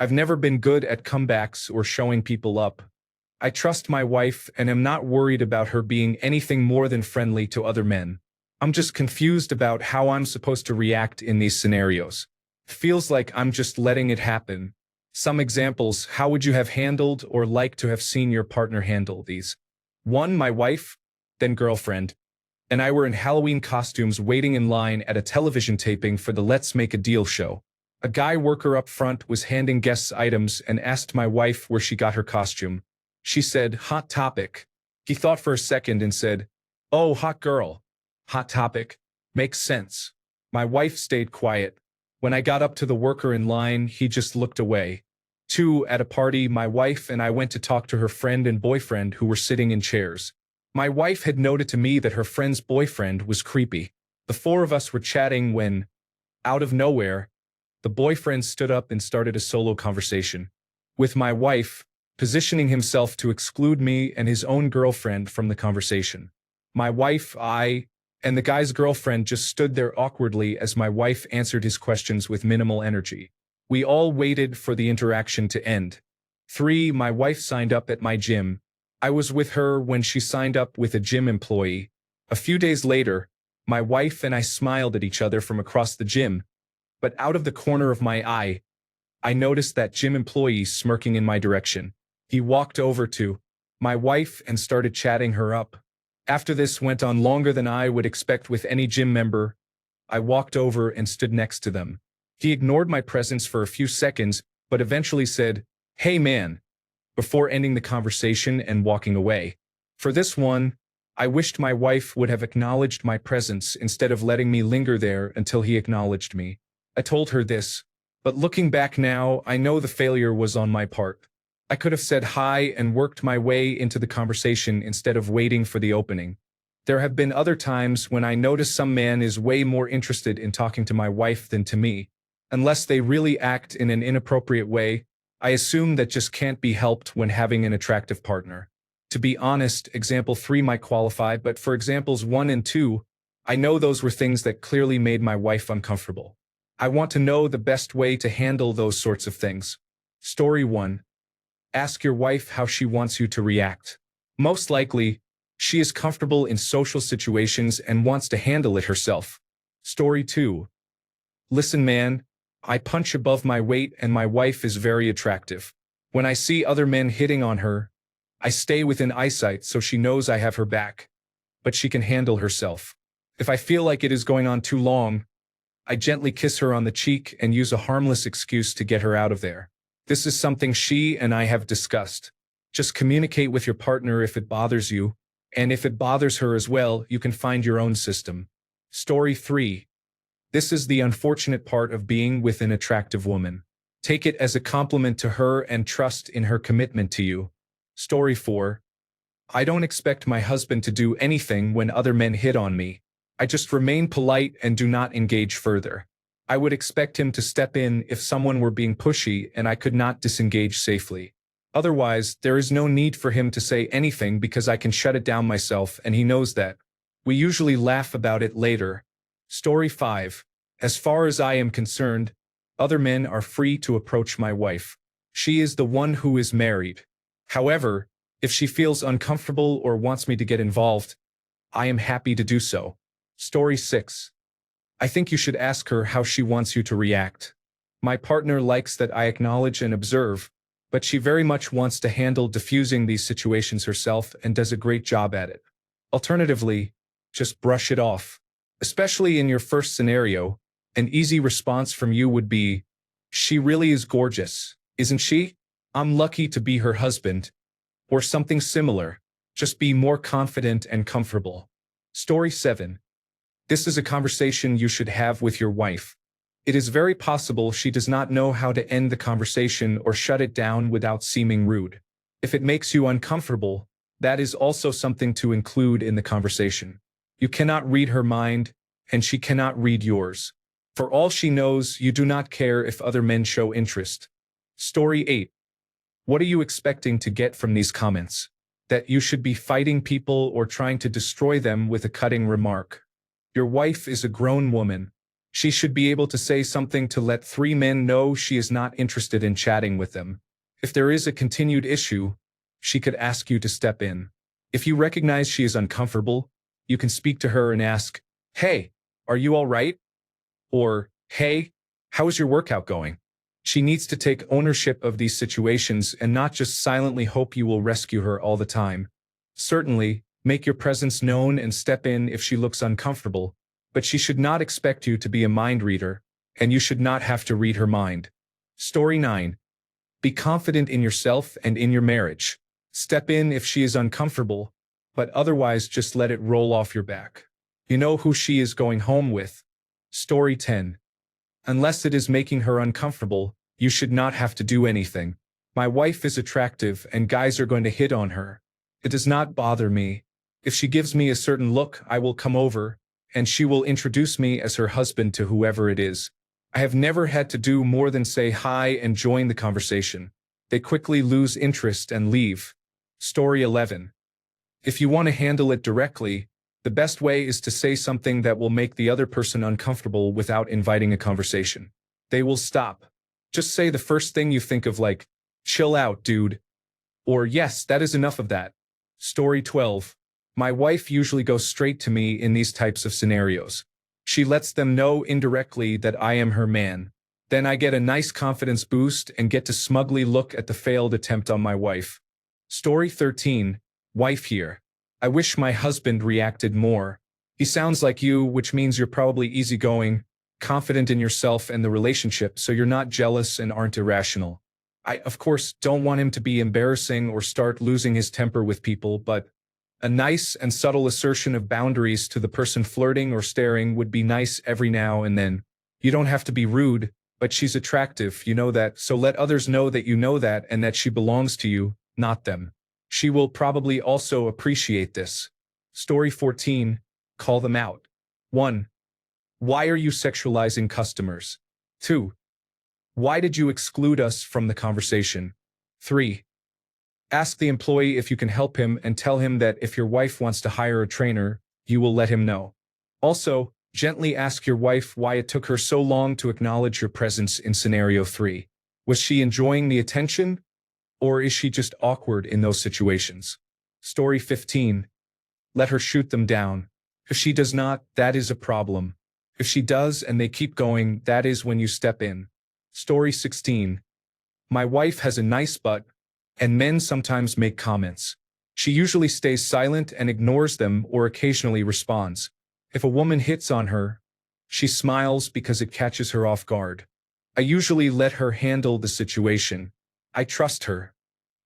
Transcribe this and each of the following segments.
I've never been good at comebacks or showing people up. I trust my wife and am not worried about her being anything more than friendly to other men. I'm just confused about how I'm supposed to react in these scenarios. Feels like I'm just letting it happen. Some examples: how would you have handled or like to have seen your partner handle these? 1. My wife, then girlfriend, and I were in Halloween costumes waiting in line at a television taping for the Let's Make a Deal show. A guy worker up front was handing guests items and asked my wife where she got her costume. She said, "Hot Topic." He thought for a second and said, "Oh, hot girl. Hot Topic. Makes sense." My wife stayed quiet. When I got up to the worker in line, he just looked away. 2. At a party, my wife and I went to talk to her friend and boyfriend who were sitting in chairs. My wife had noted to me that her friend's boyfriend was creepy. The 4 of us were chatting when, out of nowhere, the boyfriend stood up and started a solo conversation with my wife, positioning himself to exclude me and his own girlfriend from the conversation. My wife, I, and the guy's girlfriend just stood there awkwardly as my wife answered his questions with minimal energy. We all waited for the interaction to end. 3. My wife signed up at my gym. I was with her when she signed up with a gym employee. A few days later, my wife and I smiled at each other from across the gym, but out of the corner of my eye, I noticed that gym employee smirking in my direction. He walked over to my wife and started chatting her up. After this went on longer than I would expect with any gym member, I walked over and stood next to them. He ignored my presence for a few seconds, but eventually said, "Hey man," before ending the conversation and walking away. For this one, I wished my wife would have acknowledged my presence instead of letting me linger there until he acknowledged me. I told her this, but looking back now, I know the failure was on my part. I could have said hi and worked my way into the conversation instead of waiting for the opening. There have been other times when I notice some man is way more interested in talking to my wife than to me. Unless they really act in an inappropriate way, I assume that just can't be helped when having an attractive partner. To be honest, example 3 might qualify, but for examples 1 and 2, I know those were things that clearly made my wife uncomfortable. I want to know the best way to handle those sorts of things. Story 1. Ask your wife how she wants you to react. Most likely, she is comfortable in social situations and wants to handle it herself. Story 2. Listen man, I punch above my weight and my wife is very attractive. When I see other men hitting on her, I stay within eyesight so she knows I have her back. But she can handle herself. If I feel like it is going on too long, I gently kiss her on the cheek and use a harmless excuse to get her out of there. This is something she and I have discussed. Just communicate with your partner if it bothers you, and if it bothers her as well, you can find your own system. Story 3. This is the unfortunate part of being with an attractive woman. Take it as a compliment to her and trust in her commitment to you. Story 4. I don't expect my husband to do anything when other men hit on me. I just remain polite and do not engage further. I would expect him to step in if someone were being pushy and I could not disengage safely. Otherwise, there is no need for him to say anything because I can shut it down myself and he knows that. We usually laugh about it later. Story 5. As far as I am concerned, other men are free to approach my wife. She is the one who is married. However, if she feels uncomfortable or wants me to get involved, I am happy to do so. Story 6. I think you should ask her how she wants you to react. My partner likes that I acknowledge and observe, but she very much wants to handle diffusing these situations herself and does a great job at it. Alternatively, just brush it off. Especially in your first scenario, an easy response from you would be, "She really is gorgeous, isn't she? I'm lucky to be her husband." Or something similar. Just be more confident and comfortable. Story 7. This is a conversation you should have with your wife. It is very possible she does not know how to end the conversation or shut it down without seeming rude. If it makes you uncomfortable, that is also something to include in the conversation. You cannot read her mind, and she cannot read yours. For all she knows, you do not care if other men show interest. Story 8. What are you expecting to get from these comments? That you should be fighting people or trying to destroy them with a cutting remark. Your wife is a grown woman. She should be able to say something to let three men know she is not interested in chatting with them. If there is a continued issue, she could ask you to step in. If you recognize she is uncomfortable, you can speak to her and ask, "Hey, are you all right?" Or, "Hey, how is your workout going?" She needs to take ownership of these situations and not just silently hope you will rescue her all the time. Certainly, make your presence known and step in if she looks uncomfortable, but she should not expect you to be a mind reader, and you should not have to read her mind. Story 9. Be confident in yourself and in your marriage. Step in if she is uncomfortable, but otherwise just let it roll off your back. You know who she is going home with. Story 10. Unless it is making her uncomfortable, you should not have to do anything. My wife is attractive and guys are going to hit on her. It does not bother me. If she gives me a certain look, I will come over, and she will introduce me as her husband to whoever it is. I have never had to do more than say hi and join the conversation. They quickly lose interest and leave. Story 11. If you want to handle it directly, the best way is to say something that will make the other person uncomfortable without inviting a conversation. They will stop. Just say the first thing you think of, like, "Chill out, dude." Or, "Yes, that is enough of that." Story 12. My wife usually goes straight to me in these types of scenarios. She lets them know indirectly that I am her man. Then I get a nice confidence boost and get to smugly look at the failed attempt on my wife. Story 13. Wife here. I wish my husband reacted more. He sounds like you, which means you're probably easygoing, confident in yourself and the relationship, so you're not jealous and aren't irrational. I, of course, don't want him to be embarrassing or start losing his temper with people, but a nice and subtle assertion of boundaries to the person flirting or staring would be nice every now and then. You don't have to be rude, but she's attractive, you know that, so let others know that you know that and that she belongs to you, not them. She will probably also appreciate this. Story 14. Call them out. 1. Why are you sexualizing customers? 2. Why did you exclude us from the conversation? 3. Ask the employee if you can help him and tell him that if your wife wants to hire a trainer, you will let him know. Also, gently ask your wife why it took her so long to acknowledge your presence in scenario 3. Was she enjoying the attention? Or is she just awkward in those situations? Story 15. Let her shoot them down. If she does not, that is a problem. If she does and they keep going, that is when you step in. Story 16. My wife has a nice butt, and men sometimes make comments. She usually stays silent and ignores them or occasionally responds. If a woman hits on her, she smiles because it catches her off guard. I usually let her handle the situation. I trust her.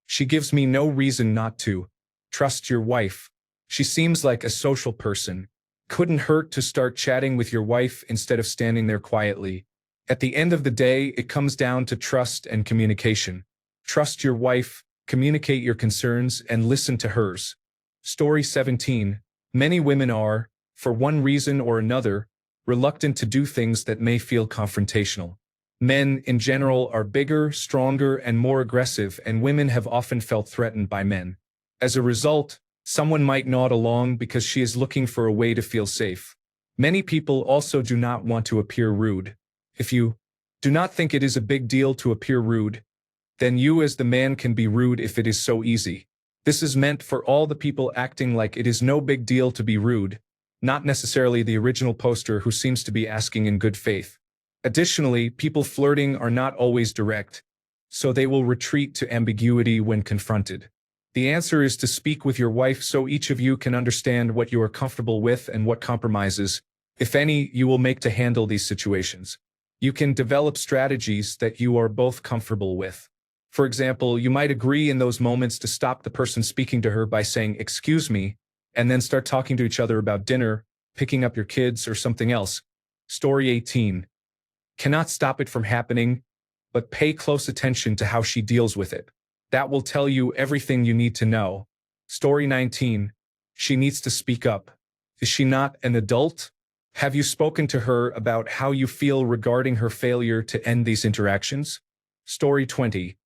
She gives me no reason not to. Trust your wife. She seems like a social person. Couldn't hurt to start chatting with your wife instead of standing there quietly. At the end of the day, it comes down to trust and communication. Trust your wife, communicate your concerns, and listen to hers. Story 17. Many women are, for one reason or another, reluctant to do things that may feel confrontational. Men, in general, are bigger, stronger, and more aggressive, and women have often felt threatened by men. As a result, someone might nod along because she is looking for a way to feel safe. Many people also do not want to appear rude. If you do not think it is a big deal to appear rude, then you as the man can be rude if it is so easy. This is meant for all the people acting like it is no big deal to be rude, not necessarily the original poster who seems to be asking in good faith. Additionally, people flirting are not always direct, so they will retreat to ambiguity when confronted. The answer is to speak with your wife so each of you can understand what you are comfortable with and what compromises, if any, you will make to handle these situations. You can develop strategies that you are both comfortable with. For example, you might agree in those moments to stop the person speaking to her by saying, "Excuse me," and then start talking to each other about dinner, picking up your kids, or something else. Story 18. Cannot stop it from happening, but pay close attention to how she deals with it. That will tell you everything you need to know. Story 19. She needs to speak up. Is she not an adult? Have you spoken to her about how you feel regarding her failure to end these interactions? Story 20.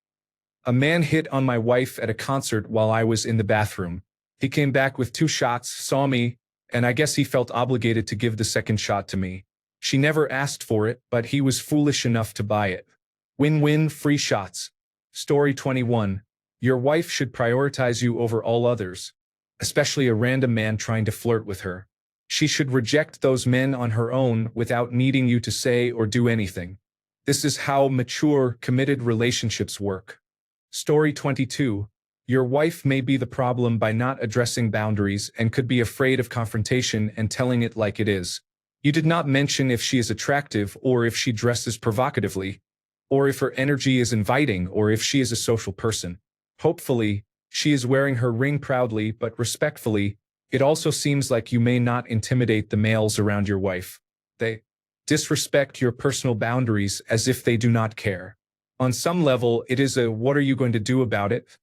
A man hit on my wife at a concert while I was in the bathroom. He came back with 2 shots, saw me, and I guess he felt obligated to give the second shot to me. She never asked for it, but he was foolish enough to buy it. Win-win, free shots. Story 21. Your wife should prioritize you over all others, especially a random man trying to flirt with her. She should reject those men on her own without needing you to say or do anything. This is how mature, committed relationships work. Story 22. Your wife may be the problem by not addressing boundaries and could be afraid of confrontation and telling it like it is. You did not mention if she is attractive or if she dresses provocatively, or if her energy is inviting or if she is a social person. Hopefully, she is wearing her ring proudly but respectfully. It also seems like you may not intimidate the males around your wife. They disrespect your personal boundaries as if they do not care. On some level, it is a "what are you going to do about it?"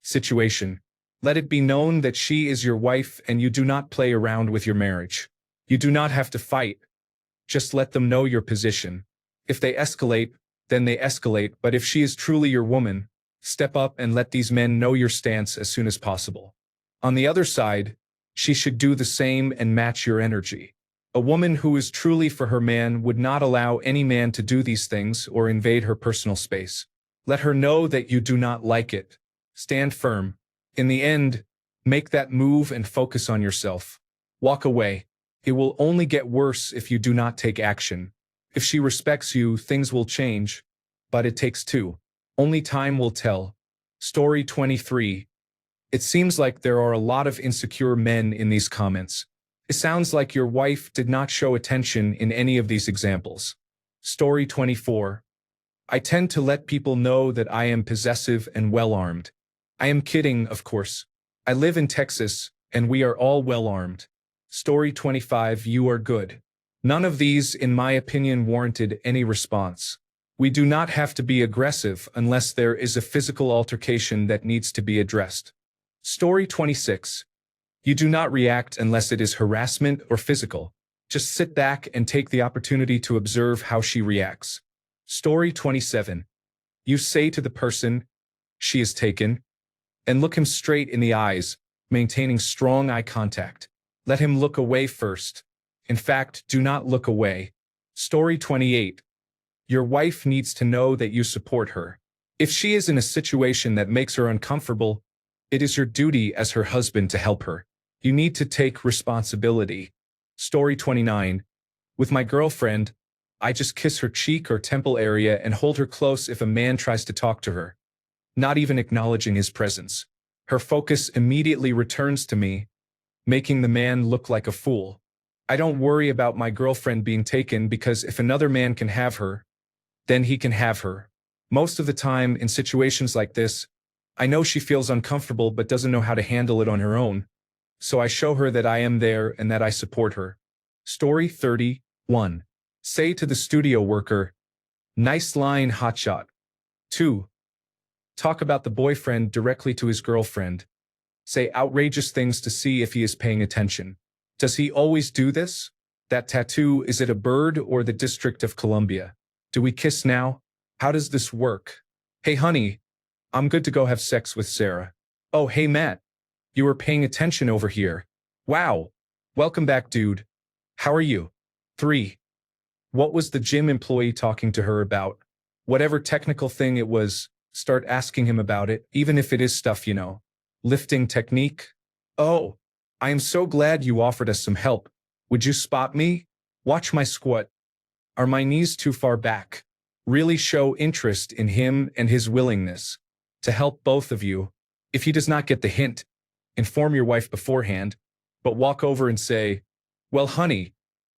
situation. Let it be known that she is your wife and you do not play around with your marriage. You do not have to fight. Just let them know your position. If they escalate, then they escalate, but if she is truly your woman, step up and let these men know your stance as soon as possible. On the other side, she should do the same and match your energy. A woman who is truly for her man would not allow any man to do these things or invade her personal space. Let her know that you do not like it. Stand firm. In the end, make that move and focus on yourself. Walk away. It will only get worse if you do not take action. If she respects you, things will change, but it takes two. Only time will tell. Story 23. It seems like there are a lot of insecure men in these comments. It sounds like your wife did not show attention in any of these examples. Story 24. I tend to let people know that I am possessive and well-armed. I am kidding, of course. I live in Texas, and we are all well-armed. Story 25. You are good. None of these, in my opinion, warranted any response. We do not have to be aggressive unless there is a physical altercation that needs to be addressed. Story 26. You do not react unless it is harassment or physical. Just sit back and take the opportunity to observe how she reacts. Story 27. You say to the person, "She is taken," and look him straight in the eyes, maintaining strong eye contact. Let him look away first. In fact, do not look away. Story 28. Your wife needs to know that you support her. If she is in a situation that makes her uncomfortable, it is your duty as her husband to help her. You need to take responsibility. Story 29. With my girlfriend, I just kiss her cheek or temple area and hold her close if a man tries to talk to her, not even acknowledging his presence. Her focus immediately returns to me, making the man look like a fool. I don't worry about my girlfriend being taken because if another man can have her, then he can have her. Most of the time, in situations like this, I know she feels uncomfortable but doesn't know how to handle it on her own. So I show her that I am there and that I support her. Story 31. Say to the studio worker, "Nice line, hotshot." 2. Talk about the boyfriend directly to his girlfriend. Say outrageous things to see if he is paying attention. Does he always do this? That tattoo, is it a bird or the District of Columbia? Do we kiss now? How does this work? Hey honey, I'm good to go have sex with Sarah. Oh hey Matt, you were paying attention over here. Wow. Welcome back dude. How are you? 3. What was the gym employee talking to her about? Whatever technical thing it was, start asking him about it, even if it is stuff you know. Lifting technique? Oh, I am so glad you offered us some help. Would you spot me? Watch my squat. Are my knees too far back? Really show interest in him and his willingness to help both of you. If he does not get the hint, inform your wife beforehand, but walk over and say, "Well, honey,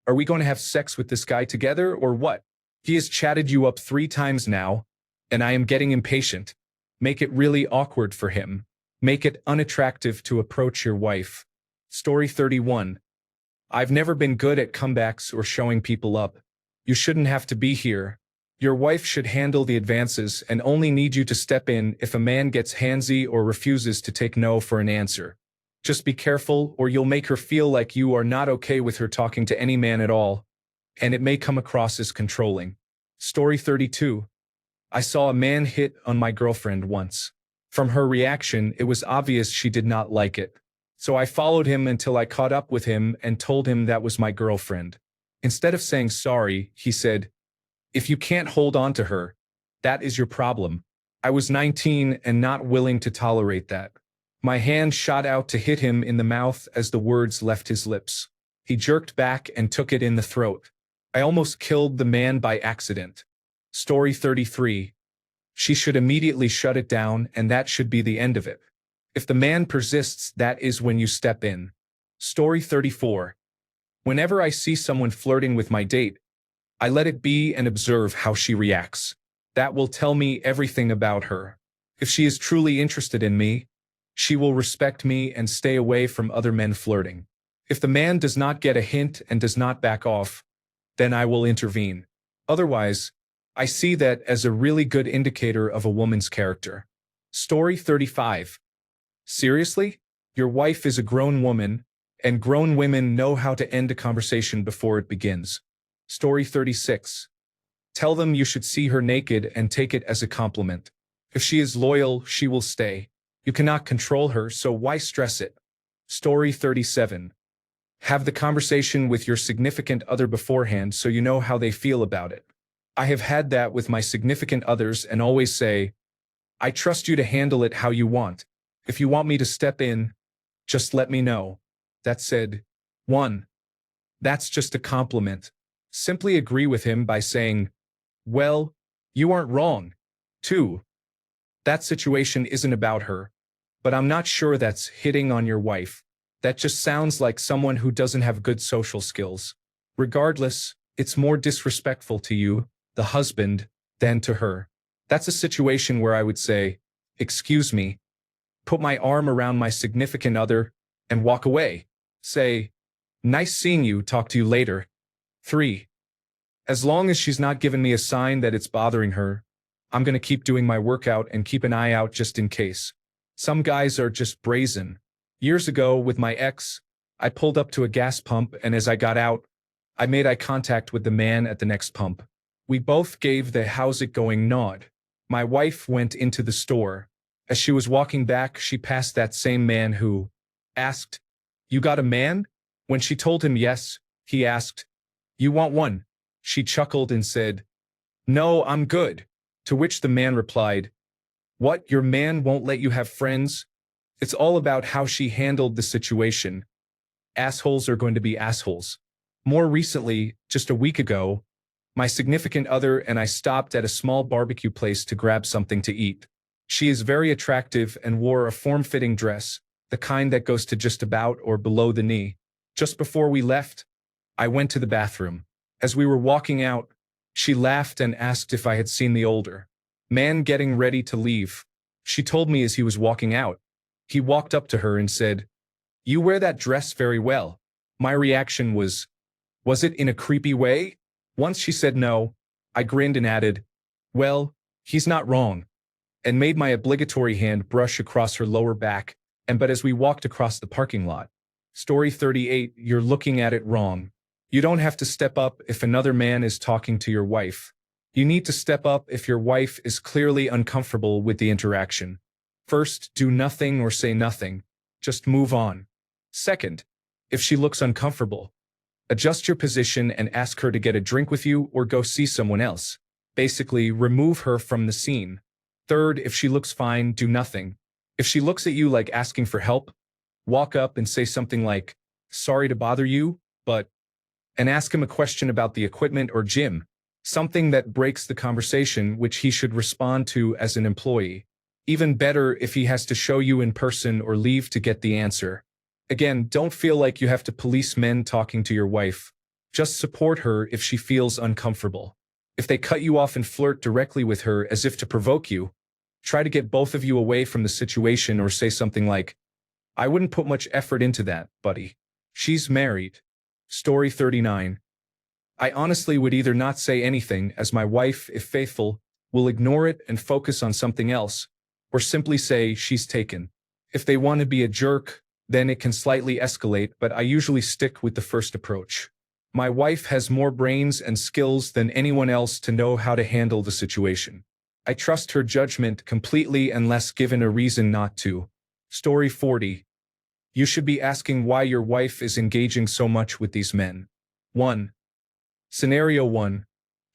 are we going to have sex with this guy together or what? He has chatted you up 3 times now, and I am getting impatient." Make it really awkward for him. Make it unattractive to approach your wife. Story 31. I've never been good at comebacks or showing people up. You shouldn't have to be here. Your wife should handle the advances and only need you to step in if a man gets handsy or refuses to take no for an answer. Just be careful or you'll make her feel like you are not okay with her talking to any man at all, and it may come across as controlling. Story 32. I saw a man hit on my girlfriend once. From her reaction, it was obvious she did not like it. So I followed him until I caught up with him and told him that was my girlfriend. Instead of saying sorry, he said, "If you can't hold on to her, that is your problem." I was 19 and not willing to tolerate that. My hand shot out to hit him in the mouth as the words left his lips. He jerked back and took it in the throat. I almost killed the man by accident. Story 33. She should immediately shut it down, and that should be the end of it. If the man persists, that is when you step in. Story 34. Whenever I see someone flirting with my date, I let it be and observe how she reacts. That will tell me everything about her. If she is truly interested in me, she will respect me and stay away from other men flirting. If the man does not get a hint and does not back off, then I will intervene. Otherwise, I see that as a really good indicator of a woman's character. Story 35. Seriously? Your wife is a grown woman, and grown women know how to end a conversation before it begins. Story 36. Tell them you should see her naked and take it as a compliment. If she is loyal, she will stay. You cannot control her, so why stress it? Story 37. Have the conversation with your significant other beforehand so you know how they feel about it. I have had that with my significant others and always say, I trust you to handle it how you want. If you want me to step in, just let me know. That said, 1. That's just a compliment. Simply agree with him by saying, well, you aren't wrong. 2. That situation isn't about her, but I'm not sure that's hitting on your wife. That just sounds like someone who doesn't have good social skills. Regardless, it's more disrespectful to you, the husband, than to her. That's a situation where I would say, excuse me, put my arm around my significant other, and walk away. Say, nice seeing you, talk to you later. 3. As long as she's not given me a sign that it's bothering her, I'm gonna keep doing my workout and keep an eye out just in case. Some guys are just brazen. Years ago, with my ex, I pulled up to a gas pump, and as I got out, I made eye contact with the man at the next pump. We both gave the how's it going nod. My wife went into the store. As she was walking back, she passed that same man who asked, "You got a man?" When she told him yes, he asked, "You want one?" She chuckled and said, "No, I'm good." To which the man replied, "What, your man won't let you have friends?" It's all about how she handled the situation. Assholes are going to be assholes. More recently, just a week ago, my significant other and I stopped at a small barbecue place to grab something to eat. She is very attractive and wore a form-fitting dress, the kind that goes to just about or below the knee. Just before we left, I went to the bathroom. As we were walking out, she laughed and asked if I had seen the older man getting ready to leave. She told me as he was walking out. He walked up to her and said, "You wear that dress very well." My reaction was it in a creepy way? Once she said no, I grinned and added, "Well, he's not wrong," and made my obligatory hand brush across her lower back, but as we walked across the parking lot. Story 38, you're looking at it wrong. You don't have to step up if another man is talking to your wife. You need to step up if your wife is clearly uncomfortable with the interaction. First, do nothing or say nothing. Just move on. Second, if she looks uncomfortable, adjust your position and ask her to get a drink with you or go see someone else. Basically, remove her from the scene. Third, if she looks fine, do nothing. If she looks at you like asking for help, walk up and say something like, "Sorry to bother you, but," and ask him a question about the equipment or gym, something that breaks the conversation which he should respond to as an employee. Even better if he has to show you in person or leave to get the answer. Again, don't feel like you have to police men talking to your wife. Just support her if she feels uncomfortable. If they cut you off and flirt directly with her as if to provoke you, try to get both of you away from the situation or say something like, "I wouldn't put much effort into that, buddy. She's married." Story 39. I honestly would either not say anything, as my wife, if faithful, will ignore it and focus on something else, or simply say she's taken. If they want to be a jerk, then it can slightly escalate, but I usually stick with the first approach. My wife has more brains and skills than anyone else to know how to handle the situation. I trust her judgment completely unless given a reason not to. Story 40. You should be asking why your wife is engaging so much with these men. 1. Scenario 1.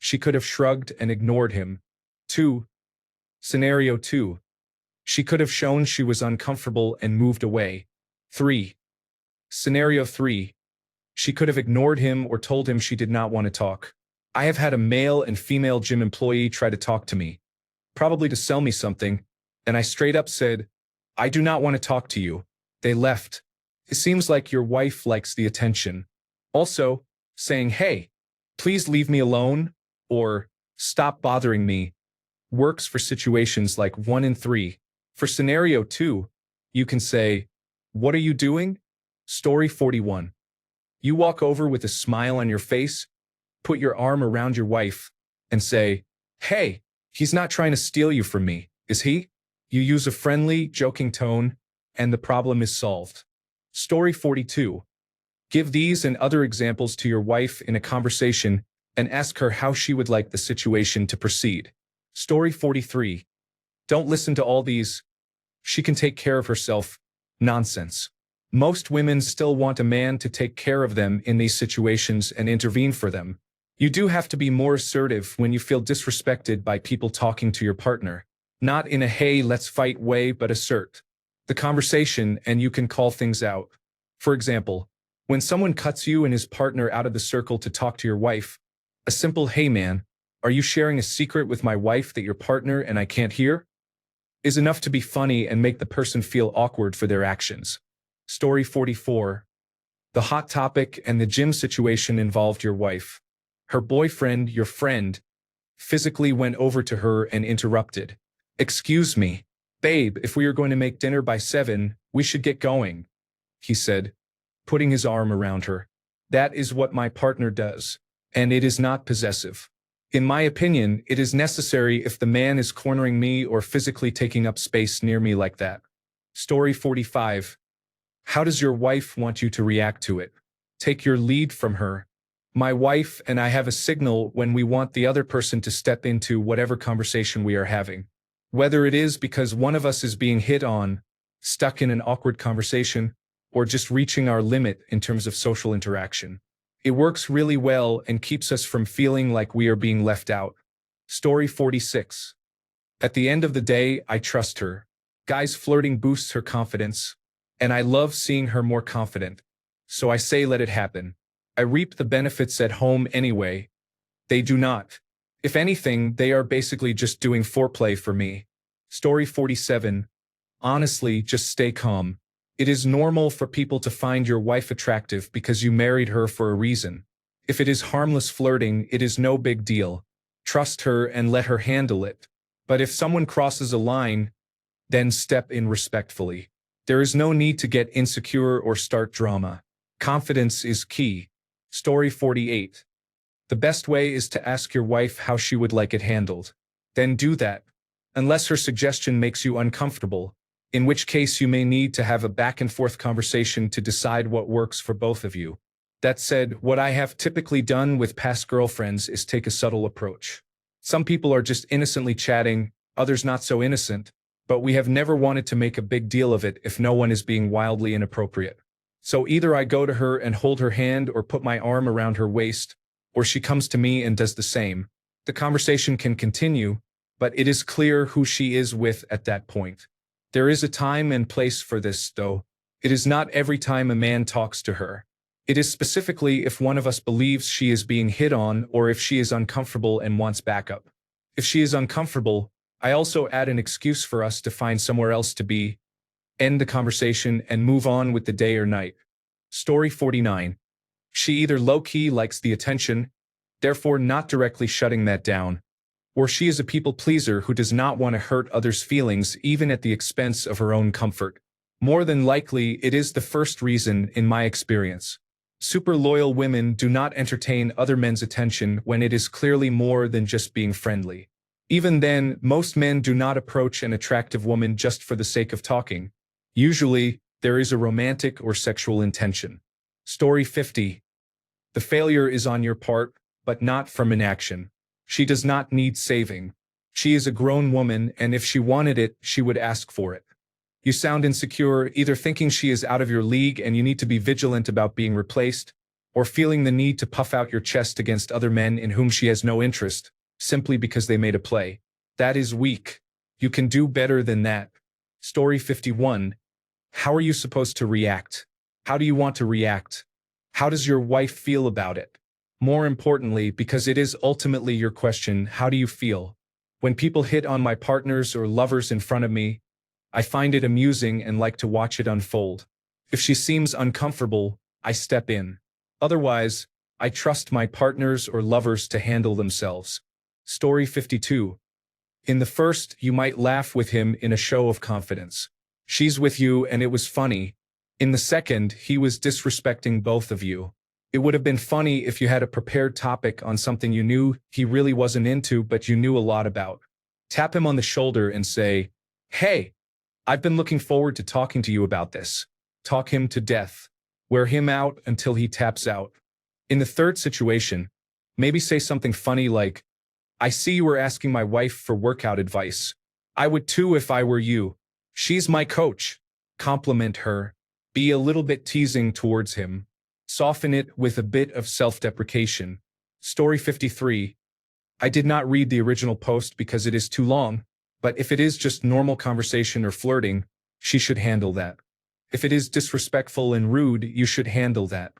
She could have shrugged and ignored him. 2. Scenario 2. She could have shown she was uncomfortable and moved away. 3. Scenario 3. She could have ignored him or told him she did not want to talk. I have had a male and female gym employee try to talk to me, probably to sell me something, and I straight up said, "I do not want to talk to you." They left. It seems like your wife likes the attention. Also, saying, "Hey, please leave me alone," or "Stop bothering me," works for situations like 1 and 3. For scenario 2, you can say, "What are you doing?" Story 41. You walk over with a smile on your face, put your arm around your wife, and say, "Hey, he's not trying to steal you from me, is he?" You use a friendly, joking tone, and the problem is solved. Story 42. Give these and other examples to your wife in a conversation and ask her how she would like the situation to proceed. Story 43. Don't listen to all these "she can take care of herself" nonsense. Most women still want a man to take care of them in these situations and intervene for them. You do have to be more assertive when you feel disrespected by people talking to your partner. Not in a "hey, let's fight" way, but assert the conversation and you can call things out. For example, when someone cuts you and his partner out of the circle to talk to your wife, a simple "Hey man, are you sharing a secret with my wife that your partner and I can't hear?" is enough to be funny and make the person feel awkward for their actions. Story 44. The hot topic and the gym situation involved your wife. Her boyfriend, your friend, physically went over to her and interrupted. "Excuse me, babe, if we are going to make dinner by 7, we should get going," he said, putting his arm around her. That is what my partner does, and it is not possessive. In my opinion, it is necessary if the man is cornering me or physically taking up space near me like that. Story 45. How does your wife want you to react to it? Take your lead from her. My wife and I have a signal when we want the other person to step into whatever conversation we are having. Whether it is because one of us is being hit on, stuck in an awkward conversation, or just reaching our limit in terms of social interaction. It works really well and keeps us from feeling like we are being left out. Story 46. At the end of the day, I trust her. Guys, flirting boosts her confidence, and I love seeing her more confident. So I say let it happen. I reap the benefits at home anyway. They do not. If anything, they are basically just doing foreplay for me. Story 47. Honestly, just stay calm. It is normal for people to find your wife attractive because you married her for a reason. If it is harmless flirting, it is no big deal. Trust her and let her handle it. But if someone crosses a line, then step in respectfully. There is no need to get insecure or start drama. Confidence is key. Story 48. The best way is to ask your wife how she would like it handled. Then do that. Unless her suggestion makes you uncomfortable, in which case you may need to have a back-and-forth conversation to decide what works for both of you. That said, what I have typically done with past girlfriends is take a subtle approach. Some people are just innocently chatting, others not so innocent, but we have never wanted to make a big deal of it if no one is being wildly inappropriate. So either I go to her and hold her hand or put my arm around her waist, or she comes to me and does the same. The conversation can continue, but it is clear who she is with at that point. There is a time and place for this, though. It is not every time a man talks to her. It is specifically if one of us believes she is being hit on or if she is uncomfortable and wants backup. If she is uncomfortable, I also add an excuse for us to find somewhere else to be, end the conversation, and move on with the day or night. Story 49. She either low-key likes the attention, therefore not directly shutting that down, or she is a people pleaser who does not want to hurt others' feelings even at the expense of her own comfort. More than likely, it is the first reason in my experience. Super loyal women do not entertain other men's attention when it is clearly more than just being friendly. Even then, most men do not approach an attractive woman just for the sake of talking. Usually, there is a romantic or sexual intention. Story 50. The failure is on your part, but not from inaction. She does not need saving. She is a grown woman, and if she wanted it, she would ask for it. You sound insecure, either thinking she is out of your league and you need to be vigilant about being replaced, or feeling the need to puff out your chest against other men in whom she has no interest, simply because they made a play. That is weak. You can do better than that. Story 51. How are you supposed to react? How do you want to react? How does your wife feel about it? More importantly, because it is ultimately your question, how do you feel? When people hit on my partners or lovers in front of me, I find it amusing and like to watch it unfold. If she seems uncomfortable, I step in. Otherwise, I trust my partners or lovers to handle themselves. Story 52. In the first, you might laugh with him in a show of confidence. She's with you and it was funny. In the second, he was disrespecting both of you. It would have been funny if you had a prepared topic on something you knew he really wasn't into but you knew a lot about. Tap him on the shoulder and say, "Hey, I've been looking forward to talking to you about this." Talk him to death. Wear him out until he taps out. In the third situation, maybe say something funny like, "I see you were asking my wife for workout advice. I would too if I were you. She's my coach." Compliment her. Be a little bit teasing towards him. Soften it with a bit of self-deprecation. Story 53. I did not read the original post because it is too long, but if it is just normal conversation or flirting, she should handle that. If it is disrespectful and rude, you should handle that.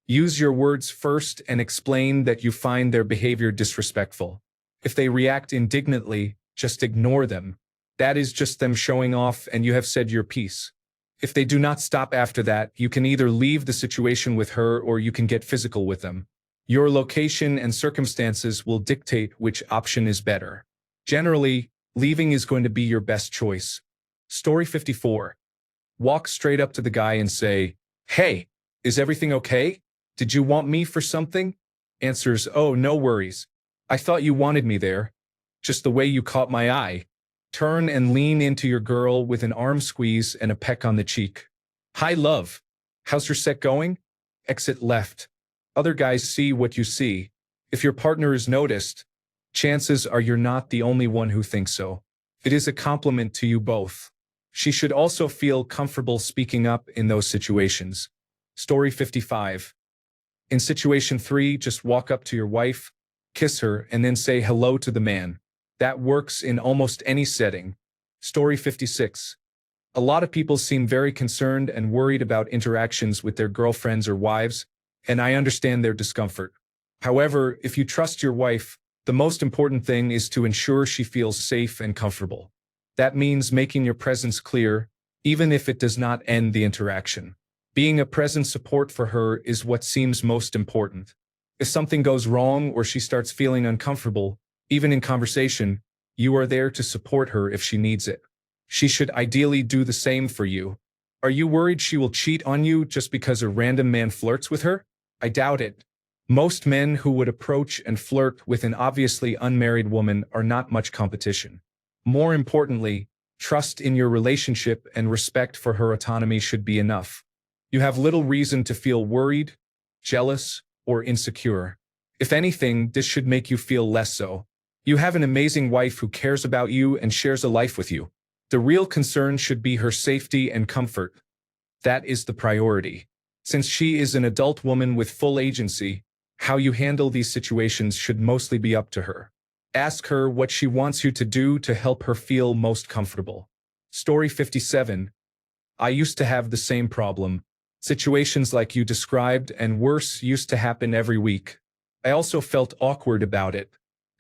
Use your words first and explain that you find their behavior disrespectful. If they react indignantly, just ignore them. That is just them showing off and you have said your piece. If they do not stop after that, you can either leave the situation with her or you can get physical with them. Your location and circumstances will dictate which option is better. Generally, leaving is going to be your best choice. Story 54. Walk straight up to the guy and say, "Hey, is everything okay? Did you want me for something?" Answers, "Oh, no worries. I thought you wanted me there. Just the way you caught my eye." Turn and lean into your girl with an arm squeeze and a peck on the cheek. "Hi, love. How's your set going?" Exit left. Other guys see what you see. If your partner is noticed, chances are you're not the only one who thinks so. It is a compliment to you both. She should also feel comfortable speaking up in those situations. Story 55. In situation 3, just walk up to your wife, kiss her, and then say hello to the man. That works in almost any setting. Story 56. A lot of people seem very concerned and worried about interactions with their girlfriends or wives, and I understand their discomfort. However, if you trust your wife, the most important thing is to ensure she feels safe and comfortable. That means making your presence clear, even if it does not end the interaction. Being a present support for her is what seems most important. If something goes wrong or she starts feeling uncomfortable, even in conversation, you are there to support her if she needs it. She should ideally do the same for you. Are you worried she will cheat on you just because a random man flirts with her? I doubt it. Most men who would approach and flirt with an obviously unmarried woman are not much competition. More importantly, trust in your relationship and respect for her autonomy should be enough. You have little reason to feel worried, jealous, or insecure. If anything, this should make you feel less so. You have an amazing wife who cares about you and shares a life with you. The real concern should be her safety and comfort. That is the priority. Since she is an adult woman with full agency, how you handle these situations should mostly be up to her. Ask her what she wants you to do to help her feel most comfortable. Story 57. I used to have the same problem. Situations like you described and worse used to happen every week. I also felt awkward about it.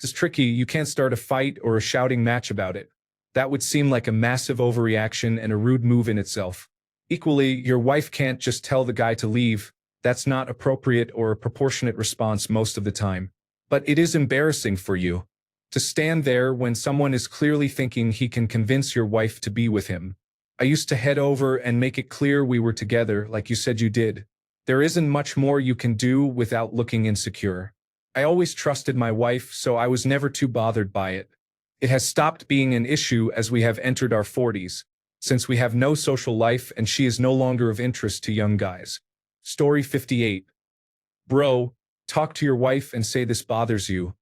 It's tricky, you can't start a fight or a shouting match about it. That would seem like a massive overreaction and a rude move in itself. Equally, your wife can't just tell the guy to leave. That's not appropriate or a proportionate response most of the time. But it is embarrassing for you to stand there when someone is clearly thinking he can convince your wife to be with him. I used to head over and make it clear we were together like you said you did. There isn't much more you can do without looking insecure. I always trusted my wife, so I was never too bothered by it. It has stopped being an issue as we have entered our 40s, since we have no social life and she is no longer of interest to young guys. Story 58. Bro, talk to your wife and say this bothers you.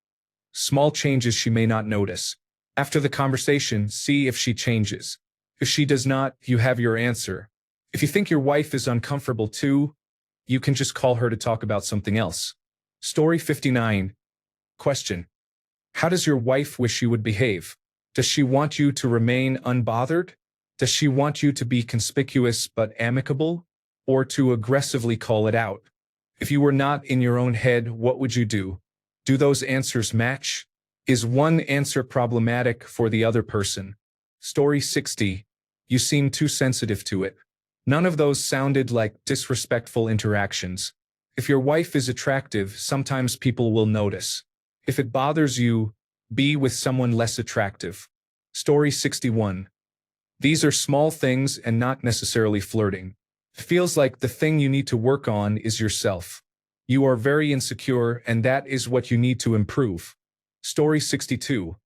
Small changes she may not notice. After the conversation, see if she changes. If she does not, you have your answer. If you think your wife is uncomfortable too, you can just call her to talk about something else. Story 59. Question. How does your wife wish you would behave? Does she want you to remain unbothered? Does she want you to be conspicuous but amicable? Or to aggressively call it out? If you were not in your own head, what would you do? Do those answers match? Is one answer problematic for the other person? Story 60. You seem too sensitive to it. None of those sounded like disrespectful interactions. If your wife is attractive, sometimes people will notice. If it bothers you, be with someone less attractive. Story 61. These are small things and not necessarily flirting. It feels like the thing you need to work on is yourself. You are very insecure, and that is what you need to improve. Story 62.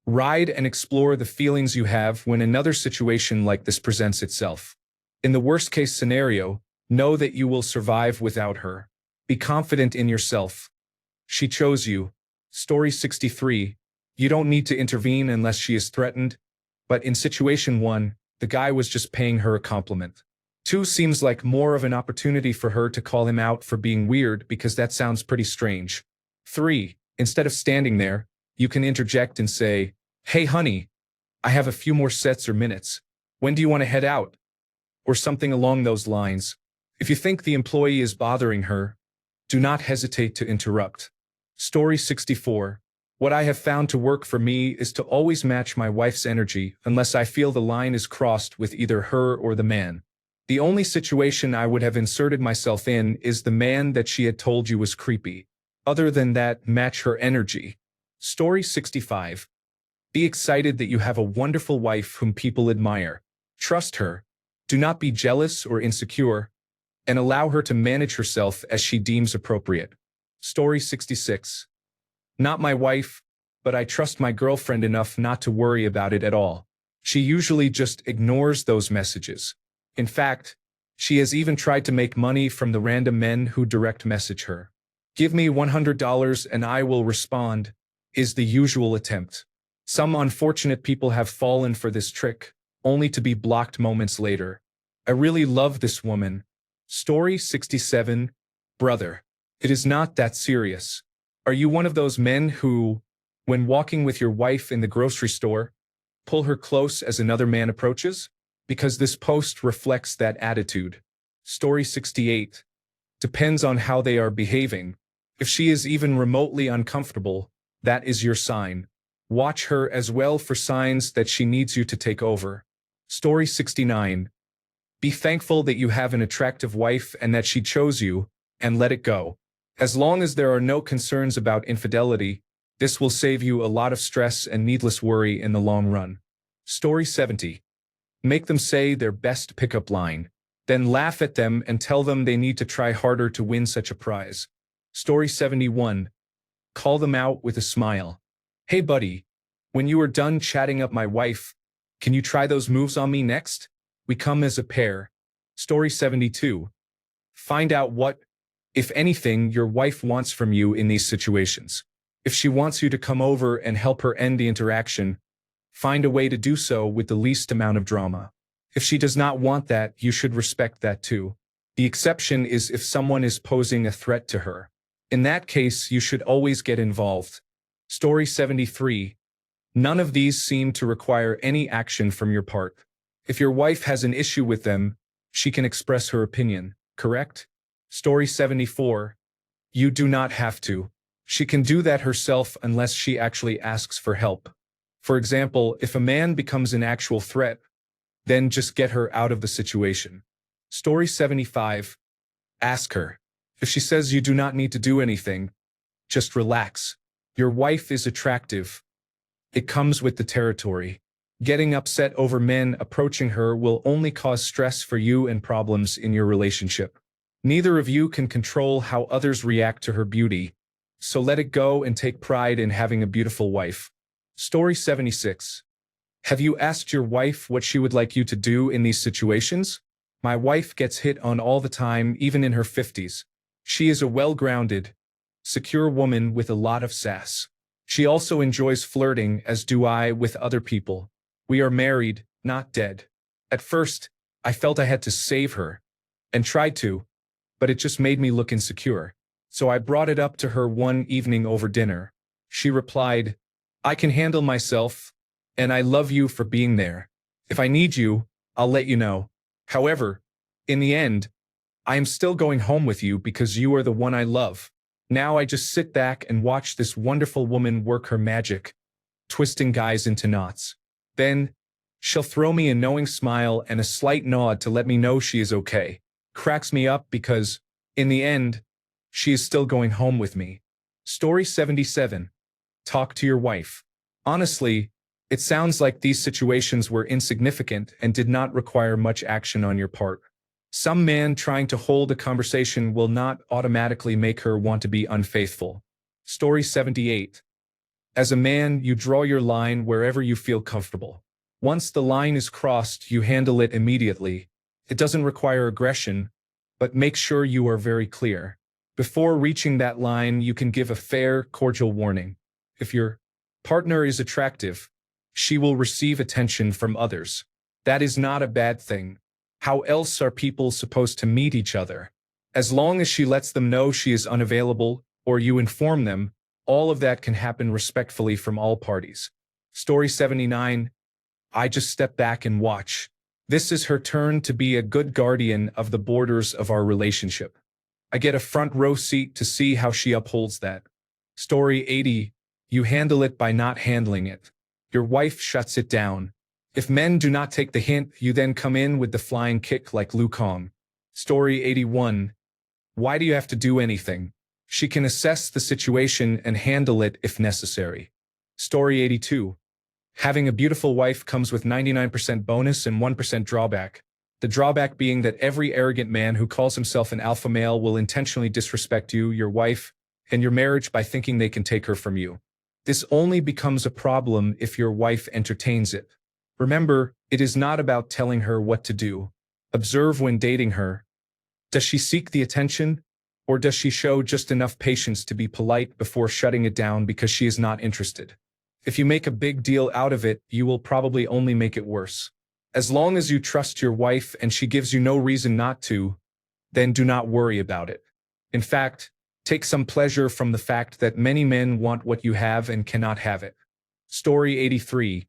Ride and explore the feelings you have when another situation like this presents itself. In the worst-case scenario, know that you will survive without her. Be confident in yourself. She chose you. Story 63. You don't need to intervene unless she is threatened, but in situation 1, the guy was just paying her a compliment. 2 seems like more of an opportunity for her to call him out for being weird because that sounds pretty strange. 3. Instead of standing there, you can interject and say, "Hey honey, I have a few more sets or minutes. When do you want to head out?" Or something along those lines. If you think the employee is bothering her, do not hesitate to interrupt. Story 64. What I have found to work for me is to always match my wife's energy unless I feel the line is crossed with either her or the man. The only situation I would have inserted myself in is the man that she had told you was creepy. Other than that, match her energy. Story 65. Be excited that you have a wonderful wife whom people admire. Trust her. Do not be jealous or insecure, and allow her to manage herself as she deems appropriate. Story 66. Not my wife, but I trust my girlfriend enough not to worry about it at all. She usually just ignores those messages. In fact, she has even tried to make money from the random men who direct message her. Give me $100 and I will respond, is the usual attempt. Some unfortunate people have fallen for this trick, only to be blocked moments later. I really love this woman. Story 67. Brother. It is not that serious. Are you one of those men who, when walking with your wife in the grocery store, pull her close as another man approaches? Because this post reflects that attitude. Story 68. Depends on how they are behaving. If she is even remotely uncomfortable, that is your sign. Watch her as well for signs that she needs you to take over. Story 69. Be thankful that you have an attractive wife and that she chose you, and let it go. As long as there are no concerns about infidelity, this will save you a lot of stress and needless worry in the long run. Story 70. Make them say their best pickup line. Then laugh at them and tell them they need to try harder to win such a prize. Story 71. Call them out with a smile. Hey buddy, when you are done chatting up my wife, can you try those moves on me next? We come as a pair. Story 72. Find out what, if anything, your wife wants from you in these situations. If she wants you to come over and help her end the interaction, find a way to do so with the least amount of drama. If she does not want that, you should respect that too. The exception is if someone is posing a threat to her. In that case, you should always get involved. Story 73. None of these seem to require any action from your part. If your wife has an issue with them, she can express her opinion, correct? Story 74. You do not have to. She can do that herself unless she actually asks for help. For example, if a man becomes an actual threat, then just get her out of the situation. Story 75. Ask her. If she says you do not need to do anything, just relax. Your wife is attractive. It comes with the territory. Getting upset over men approaching her will only cause stress for you and problems in your relationship. Neither of you can control how others react to her beauty, so let it go and take pride in having a beautiful wife. Story 76. Have you asked your wife what she would like you to do in these situations? My wife gets hit on all the time, even in her 50s. She is a well-grounded, secure woman with a lot of sass. She also enjoys flirting, as do I, with other people. We are married, not dead. At first, I felt I had to save her, and tried to, but it just made me look insecure. So I brought it up to her one evening over dinner. She replied, "I can handle myself, and I love you for being there. If I need you, I'll let you know. However, in the end, I am still going home with you because you are the one I love." Now I just sit back and watch this wonderful woman work her magic, twisting guys into knots. Then, she'll throw me a knowing smile and a slight nod to let me know she is okay. Cracks me up because, in the end, she is still going home with me. Story 77. Talk to your wife. Honestly, it sounds like these situations were insignificant and did not require much action on your part. Some man trying to hold a conversation will not automatically make her want to be unfaithful. Story 78. As a man, you draw your line wherever you feel comfortable. Once the line is crossed, you handle it immediately. It doesn't require aggression, but make sure you are very clear. Before reaching that line, you can give a fair, cordial warning. If your partner is attractive, she will receive attention from others. That is not a bad thing. How else are people supposed to meet each other? As long as she lets them know she is unavailable, or you inform them, all of that can happen respectfully from all parties. Story 79. I just step back and watch. This is her turn to be a good guardian of the borders of our relationship. I get a front row seat to see how she upholds that. Story 80. You handle it by not handling it. Your wife shuts it down. If men do not take the hint, you then come in with the flying kick like Liu Kang. Story 81. Why do you have to do anything? She can assess the situation and handle it if necessary. Story 82. Having a beautiful wife comes with 99% bonus and 1% drawback. The drawback being that every arrogant man who calls himself an alpha male will intentionally disrespect you, your wife, and your marriage by thinking they can take her from you. This only becomes a problem if your wife entertains it. Remember, it is not about telling her what to do. Observe when dating her. Does she seek the attention, or does she show just enough patience to be polite before shutting it down because she is not interested? If you make a big deal out of it, you will probably only make it worse. As long as you trust your wife and she gives you no reason not to, then do not worry about it. In fact, take some pleasure from the fact that many men want what you have and cannot have it. Story 83.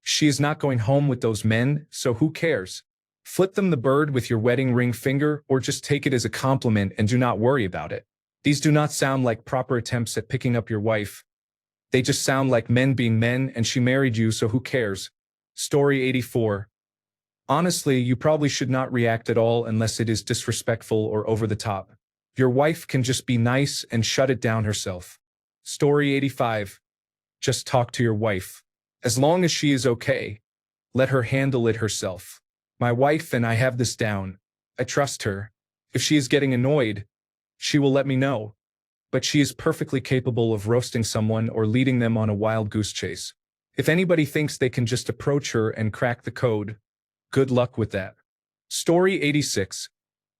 She is not going home with those men, so who cares? Flip them the bird with your wedding ring finger, or just take it as a compliment and do not worry about it. These do not sound like proper attempts at picking up your wife. They just sound like men being men, and she married you, so who cares? Story 84. Honestly, you probably should not react at all unless it is disrespectful or over the top. Your wife can just be nice and shut it down herself. Story 85. Just talk to your wife. As long as she is okay, let her handle it herself. My wife and I have this down. I trust her. If she is getting annoyed, she will let me know. But she is perfectly capable of roasting someone or leading them on a wild goose chase. If anybody thinks they can just approach her and crack the code, good luck with that. Story 86.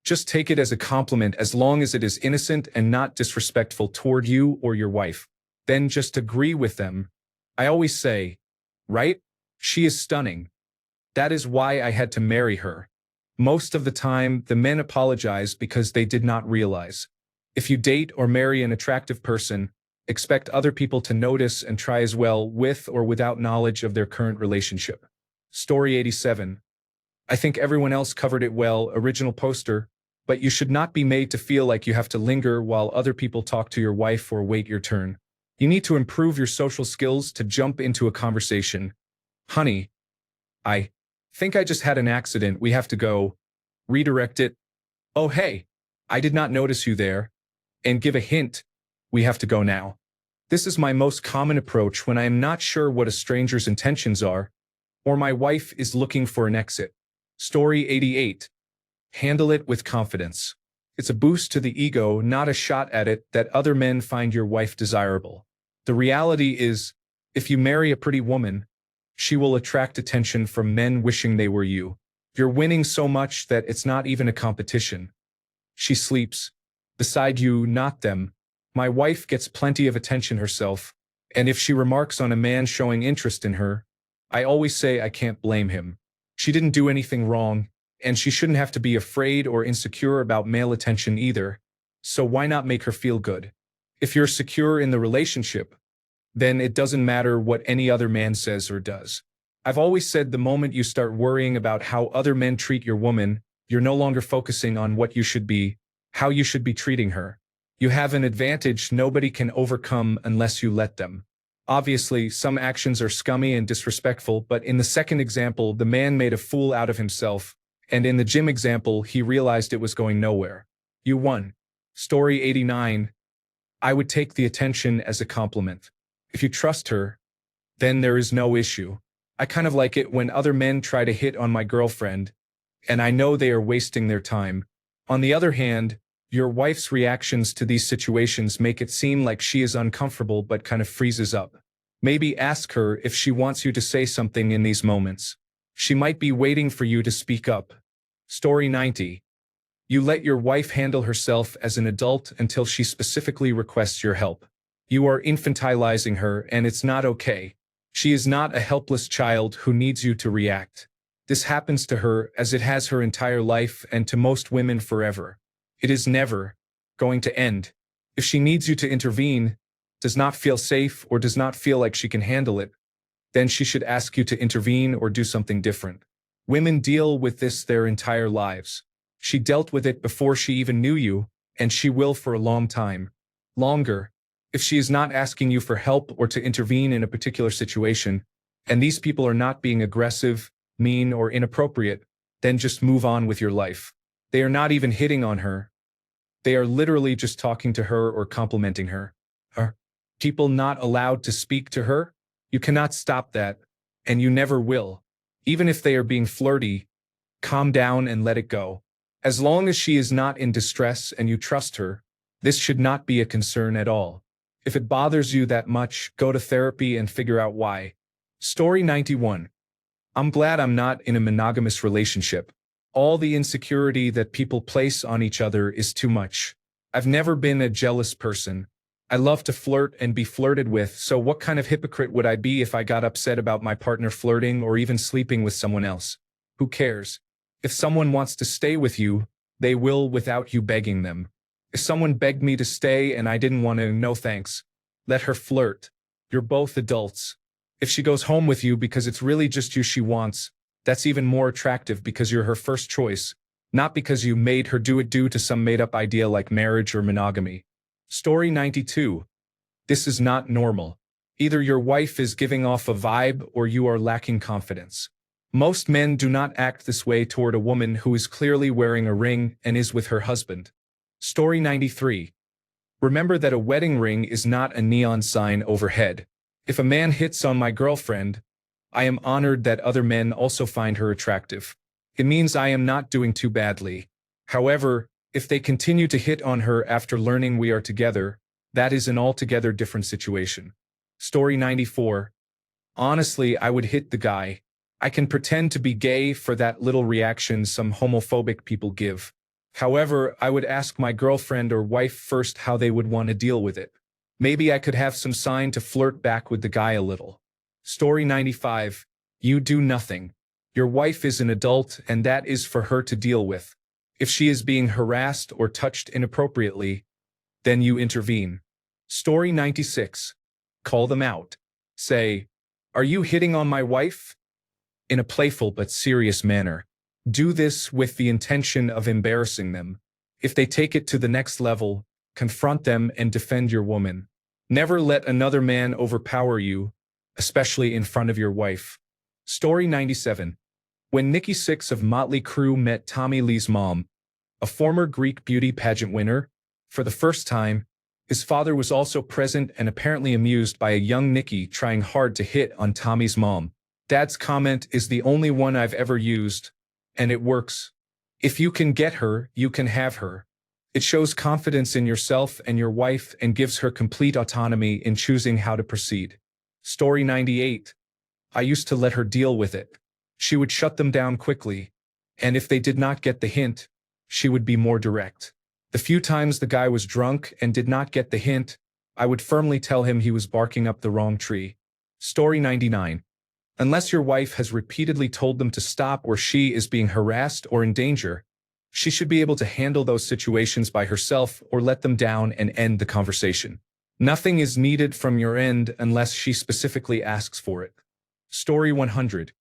Just take it as a compliment as long as it is innocent and not disrespectful toward you or your wife. Then just agree with them. I always say, right? She is stunning. That is why I had to marry her. Most of the time, the men apologize because they did not realize. If you date or marry an attractive person, expect other people to notice and try as well with or without knowledge of their current relationship. Story 87. I think everyone else covered it well, original poster, but you should not be made to feel like you have to linger while other people talk to your wife or wait your turn. You need to improve your social skills to jump into a conversation. Honey, I think I just had an accident. We have to go. Redirect it. Oh, hey, I did not notice you there. And give a hint. We have to go now. This is my most common approach when I am not sure what a stranger's intentions are, or my wife is looking for an exit. Story 88. Handle it with confidence. It's a boost to the ego, not a shot at it, that other men find your wife desirable. The reality is, if you marry a pretty woman, she will attract attention from men wishing they were you. You're winning so much that it's not even a competition. She sleeps beside you, not them. My wife gets plenty of attention herself, and if she remarks on a man showing interest in her, I always say I can't blame him. She didn't do anything wrong, and she shouldn't have to be afraid or insecure about male attention either. So why not make her feel good? If you're secure in the relationship, then it doesn't matter what any other man says or does. I've always said the moment you start worrying about how other men treat your woman, you're no longer focusing on what you should be, how you should be treating her. You have an advantage nobody can overcome unless you let them. Obviously, some actions are scummy and disrespectful, but in the second example, the man made a fool out of himself, and in the gym example, he realized it was going nowhere. You won. Story 89. I would take the attention as a compliment. If you trust her, then there is no issue. I kind of like it when other men try to hit on my girlfriend, and I know they are wasting their time. On the other hand, your wife's reactions to these situations make it seem like she is uncomfortable but kind of freezes up. Maybe ask her if she wants you to say something in these moments. She might be waiting for you to speak up. Story 90. You let your wife handle herself as an adult until she specifically requests your help. You are infantilizing her, and it's not okay. She is not a helpless child who needs you to react. This happens to her as it has her entire life and to most women forever. It is never going to end. If she needs you to intervene, does not feel safe, or does not feel like she can handle it, then she should ask you to intervene or do something different. Women deal with this their entire lives. She dealt with it before she even knew you, and she will for a long time. Longer. If she is not asking you for help or to intervene in a particular situation, and these people are not being aggressive, mean, or inappropriate, then just move on with your life. They are not even hitting on her. They are literally just talking to her or complimenting her. Are people not allowed to speak to her? You cannot stop that, and you never will. Even if they are being flirty, calm down and let it go. As long as she is not in distress and you trust her, this should not be a concern at all. If it bothers you that much, go to therapy and figure out why. Story 91. I'm glad I'm not in a monogamous relationship. All the insecurity that people place on each other is too much. I've never been a jealous person. I love to flirt and be flirted with, so what kind of hypocrite would I be if I got upset about my partner flirting or even sleeping with someone else? Who cares? If someone wants to stay with you, they will without you begging them. If someone begged me to stay and I didn't want to, no thanks. Let her flirt. You're both adults. If she goes home with you because it's really just you she wants, that's even more attractive because you're her first choice, not because you made her do it due to some made-up idea like marriage or monogamy. Story 92. This is not normal. Either your wife is giving off a vibe or you are lacking confidence. Most men do not act this way toward a woman who is clearly wearing a ring and is with her husband. Story 93. Remember that a wedding ring is not a neon sign overhead. If a man hits on my girlfriend, I am honored that other men also find her attractive. It means I am not doing too badly. However, if they continue to hit on her after learning we are together, that is an altogether different situation. Story 94. Honestly, I would hit the guy. I can pretend to be gay for that little reaction some homophobic people give. However, I would ask my girlfriend or wife first how they would want to deal with it. Maybe I could have some sign to flirt back with the guy a little. Story 95. You do nothing. Your wife is an adult and that is for her to deal with. If she is being harassed or touched inappropriately, then you intervene. Story 96. Call them out. Say, "Are you hitting on my wife?" in a playful but serious manner. Do this with the intention of embarrassing them. If they take it to the next level, confront them and defend your woman. Never let another man overpower you, especially in front of your wife. Story 97. When Nikki Sixx of Motley Crue met Tommy Lee's mom, a former Greek beauty pageant winner, for the first time, his father was also present and apparently amused by a young Nikki trying hard to hit on Tommy's mom. Dad's comment is the only one I've ever used, and it works. If you can get her, you can have her. It shows confidence in yourself and your wife and gives her complete autonomy in choosing how to proceed. Story 98. I used to let her deal with it. She would shut them down quickly, and if they did not get the hint, she would be more direct. The few times the guy was drunk and did not get the hint, I would firmly tell him he was barking up the wrong tree. Story 99. Unless your wife has repeatedly told them to stop or she is being harassed or in danger, she should be able to handle those situations by herself or let them down and end the conversation. Nothing is needed from your end unless she specifically asks for it. Story 100.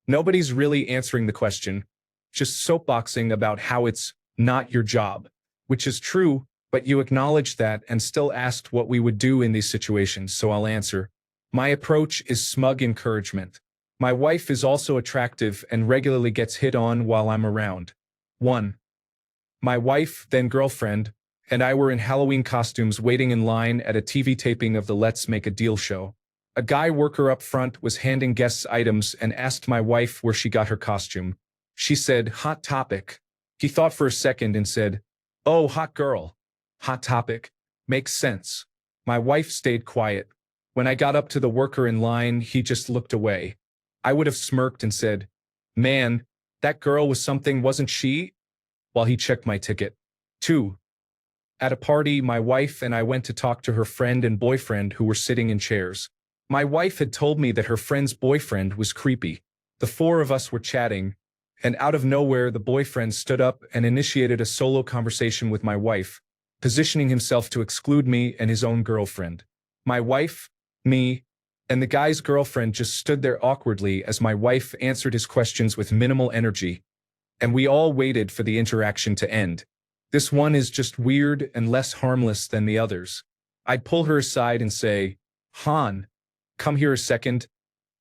Nobody's really answering the question, just soapboxing about how it's not your job, which is true, but you acknowledge that and still asked what we would do in these situations, so I'll answer. My approach is smug encouragement. My wife is also attractive and regularly gets hit on while I'm around. 1. My wife, then girlfriend, and I were in Halloween costumes waiting in line at a TV taping of the Let's Make a Deal show. A guy worker up front was handing guests items and asked my wife where she got her costume. She said, "Hot Topic." He thought for a second and said, "Oh, hot girl. Hot Topic. Makes sense." My wife stayed quiet. When I got up to the worker in line, he just looked away. I would have smirked and said, "Man, that girl was something, wasn't she?" while he checked my ticket. 2. At a party, my wife and I went to talk to her friend and boyfriend who were sitting in chairs. My wife had told me that her friend's boyfriend was creepy. The four of us were chatting, and out of nowhere the boyfriend stood up and initiated a solo conversation with my wife, positioning himself to exclude me and his own girlfriend. My wife, me, and the guy's girlfriend just stood there awkwardly as my wife answered his questions with minimal energy, and we all waited for the interaction to end. This one is just weird and less harmless than the others. I'd pull her aside and say, "Han, come here a second,"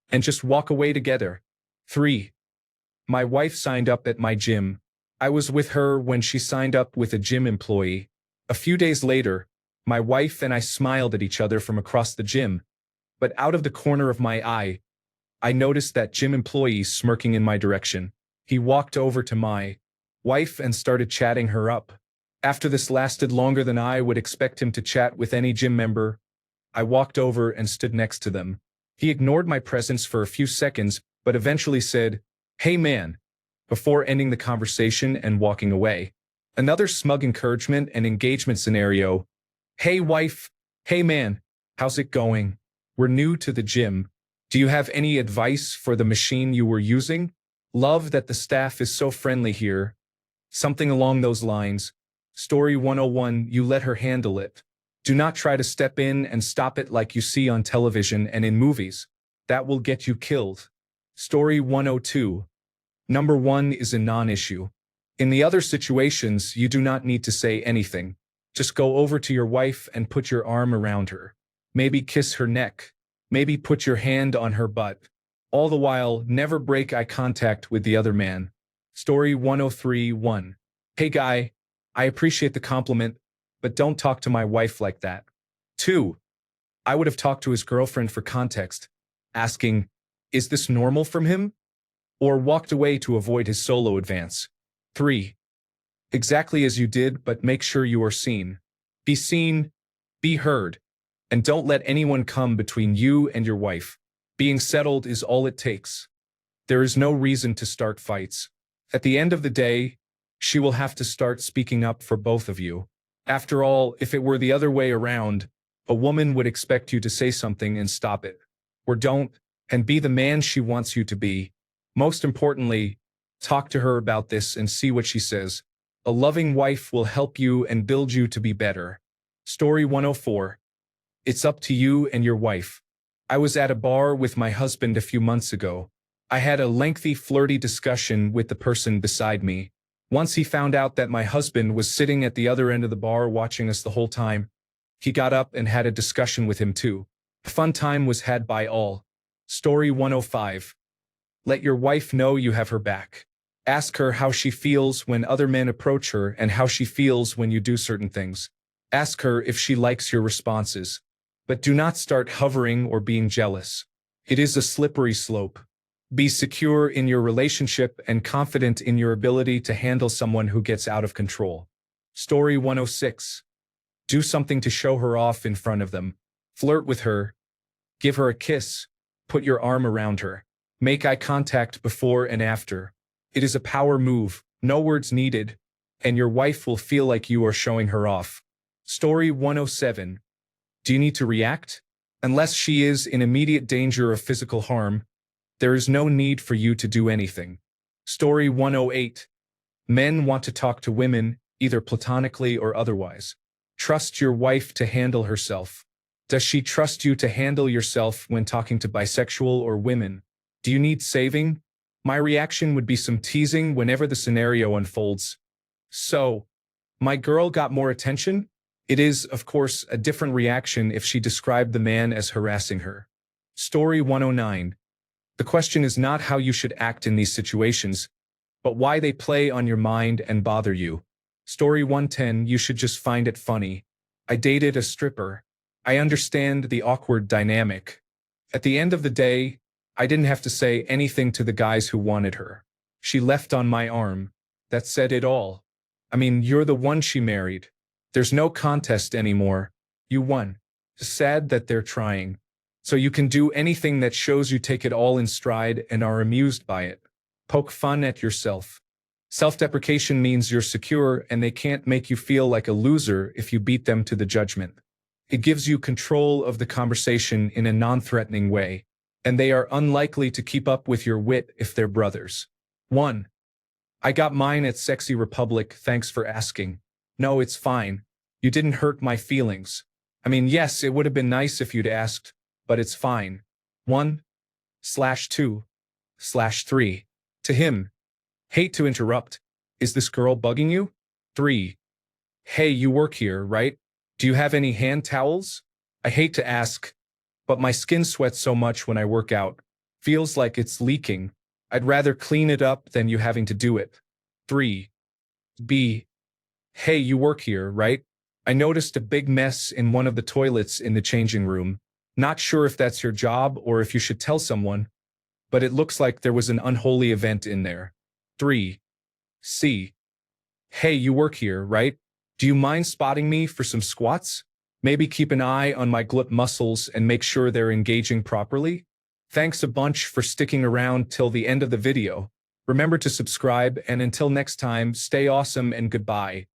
and just walk away together. 3. My wife signed up at my gym. I was with her when she signed up with a gym employee. A few days later, my wife and I smiled at each other from across the gym, but out of the corner of my eye, I noticed that gym employee smirking in my direction. He walked over to my wife and started chatting her up. After this lasted longer than I would expect him to chat with any gym member, I walked over and stood next to them. He ignored my presence for a few seconds, but eventually said, "Hey man," before ending the conversation and walking away. Another smug encouragement and engagement scenario. "Hey wife, hey man, how's it going? We're new to the gym. Do you have any advice for the machine you were using? Love that the staff is so friendly here." Something along those lines. Story 101, you let her handle it. Do not try to step in and stop it like you see on television and in movies. That will get you killed. Story 102. Number 1 is a non-issue. In the other situations, you do not need to say anything. Just go over to your wife and put your arm around her. Maybe kiss her neck. Maybe put your hand on her butt. All the while, never break eye contact with the other man. Story 103. 1. Hey guy, I appreciate the compliment, but don't talk to my wife like that. 2. I would have talked to his girlfriend for context, asking, "Is this normal from him?" Or walked away to avoid his solo advance. 3. Exactly as you did, but make sure you are seen. Be seen, be heard, and don't let anyone come between you and your wife. Being settled is all it takes. There is no reason to start fights. At the end of the day, she will have to start speaking up for both of you. After all, if it were the other way around, a woman would expect you to say something and stop it. Or don't, and be the man she wants you to be. Most importantly, talk to her about this and see what she says. A loving wife will help you and build you to be better. Story 104. It's up to you and your wife. I was at a bar with my husband a few months ago. I had a lengthy, flirty discussion with the person beside me. Once he found out that my husband was sitting at the other end of the bar watching us the whole time, he got up and had a discussion with him too. A fun time was had by all. Story 105. Let your wife know you have her back. Ask her how she feels when other men approach her and how she feels when you do certain things. Ask her if she likes your responses. But do not start hovering or being jealous. It is a slippery slope. Be secure in your relationship and confident in your ability to handle someone who gets out of control. Story 106. Do something to show her off in front of them. Flirt with her. Give her a kiss. Put your arm around her. Make eye contact before and after. It is a power move, no words needed, and your wife will feel like you are showing her off. Story 107. Do you need to react? Unless she is in immediate danger of physical harm, There is no need for you to do anything. Story 108. Men want to talk to women, either platonically or otherwise. Trust your wife to handle herself. Does she trust you to handle yourself when talking to bisexual or women? Do you need saving? My reaction would be some teasing whenever the scenario unfolds. So, my girl got more attention? It is, of course, a different reaction if she described the man as harassing her. Story 109. The question is not how you should act in these situations, but why they play on your mind and bother you. Story 110. You should just find it funny. I dated a stripper. I understand the awkward dynamic. At the end of the day, I didn't have to say anything to the guys who wanted her. She left on my arm. That said it all. I mean, you're the one she married. There's no contest anymore. You won. Sad that they're trying. So you can do anything that shows you take it all in stride and are amused by it. Poke fun at yourself. Self-deprecation means you're secure and they can't make you feel like a loser if you beat them to the judgment. It gives you control of the conversation in a non-threatening way, and they are unlikely to keep up with your wit if they're brothers. 1. I got mine at Sexy Republic, thanks for asking. No, it's fine. You didn't hurt my feelings. I mean, yes, it would have been nice if you'd asked, but it's fine. 1/2/3. To him. Hate to interrupt. Is this girl bugging you? 3. Hey, you work here, right? Do you have any hand towels? I hate to ask, but my skin sweats so much when I work out. Feels like it's leaking. I'd rather clean it up than you having to do it. 3. B. Hey, you work here, right? I noticed a big mess in one of the toilets in the changing room. Not sure if that's your job or if you should tell someone, but it looks like there was an unholy event in there. 3. C. Hey, you work here, right? Do you mind spotting me for some squats? Maybe keep an eye on my glute muscles and make sure they're engaging properly? Thanks a bunch for sticking around till the end of the video. Remember to subscribe, and until next time, stay awesome and goodbye.